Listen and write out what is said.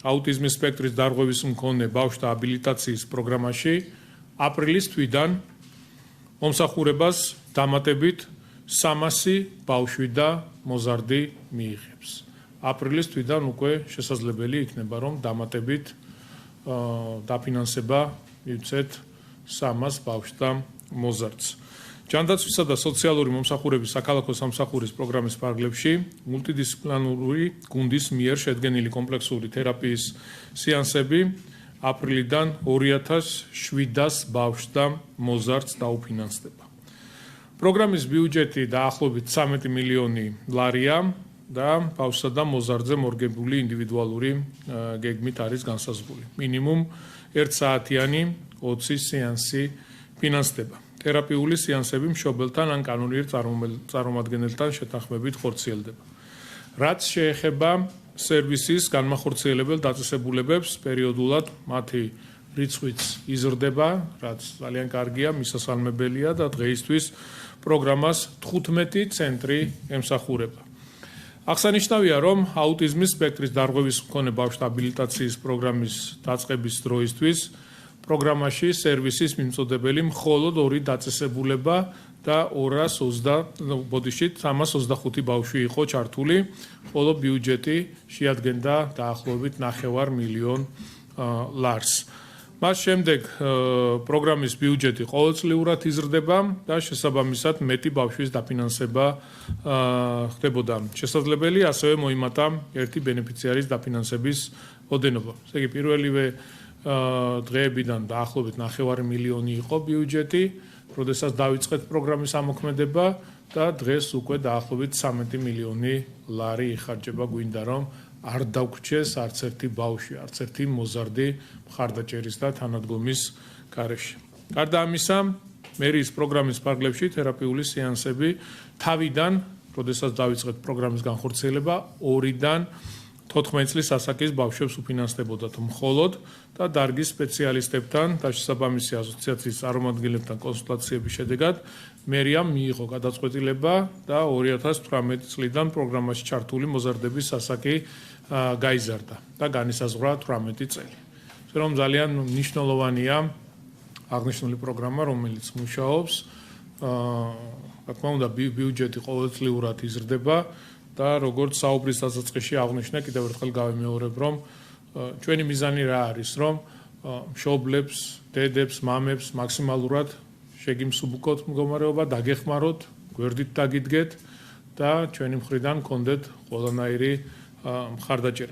აუტიზმის სპექტრის დარღვევის მქონე ბავშვთა აბილიტაციის პროგრამაში აპრილის თვიდან მომსახურებას დამატებით 300 ბავშვი და მოზარდი მიიღებს. აპრილის თვიდან უკვე შესაძლებელი იქნება, რომ დამატებით დაფინანსება მივცეთ 300 ბავშვს და მოზარდს. ჯანდაცვისა და სოციალური მომსახურების საქალაქო სამსახურის პროგრამის ფარგლებში მულტიდისციპლინარული გუნდის მიერ შედგენილი კომპლექსური თერაპიის სეანსები აპრილიდან 2700 ბავშვს და მოზარდს დაუფინანსდება. პროგრამის ბიუჯეტი დაახლოებით 13 მილიონი ლარია და ბავშვსა და მოზარდზე მორგებული ინდივიდუალური გეგმით არის განსაზღვრული. მინიმუმ 1 საათიანი 20 სეანსი ფინანსდება. თერაპიული სეანსები მშობელთან ან კანონიერ წარმომადგენელთან შეთანხმებით ხორციელდება. რაც შეეხება სერვისის განმახორციელებელ დაწესებულებებს, პერიოდულად მათი რიცხვიც იზრდება, რაც ძალიან კარგია, მისასალმებელია და დღეისთვის პროგრამას 15 ცენტრი ემსახურება. აღსანიშნავია, რომ აუტიზმის სპექტრის დარღვევის მქონე ბავშვთა აბილიტაციის პროგრამის დაწყების დროისთვის პროგრამაში სერვისის მიმწოდებელი მხოლოდ 2 დაწესებულება და 325 ბავშვი იყო ჩართული, ხოლო ბიუჯეტი შეადგენდა დაახლოებით 9 მილიონ ლარს. მას შემდეგ პროგრამის ბიუჯეტი ყოველწლიურად იზრდება და შესაბამისად მეტი ბავშვის დაფინანსება ხდებოდა. შესაძლებელი ასევე მოიმატა ერთი ბენეფიციარის დაფინანსების ოდენობა. ესე იგი, პირველივე დღეებიდან დაახლოებით 9 მილიონი იყო ბიუჯეტი, როდესაც დაიწყეთ პროგრამის ამოქმედება და დღეს უკვე დაახლოებით 13 მილიონი ლარი იხარჯება, გვინდა რომ არ დაგვრჩეს არც ერთი ბავშვი, არც ერთი მოზარდი მხარდაჭერის და თანადგომის გარეშე. გარდა ამისა, მერიის პროგრამის ფარგლებში თერაპიული სეანსები თავიდან, როდესაც დაიწყეთ პროგრამის განხორციელება, 2-დან 14 წლის ასაკის ბავშვებს უფინანსდებოდათ მხოლოდ და დარგის სპეციალისტებთან და შესაბამისი ასოციაციის წარმომადგენლებთან კონსულტაციების შედეგად მერიამ მიიღო გადაწყვეტილება და 2018 წლიდან პროგრამაში ჩართული მოზარდების ასაკი გაიზარდა და განისაზღვრა 18 წელი. რომ ძალიან მნიშვნელოვანია აღნიშნული პროგრამა, რომელიც მუშაობს, რა თქმა უნდა, ბიუჯეტი ყოველწლიურად იზრდება და როგორც საუბრის დასაწყისში აღნიშნე, კიდევ ერთხელ გავიმეორებ, რომ ჩვენი მიზანი რა არის, რომ მშობლებს, დედებს, მამებს მაქსიმალურად შეგიმსუბუქოთ მდგომარეობა, დაგეხმაროთ, გვერდით დაგიდგეთ და ჩვენი მხრიდან გქონდეთ ყველანაირი მხარდაჭერა.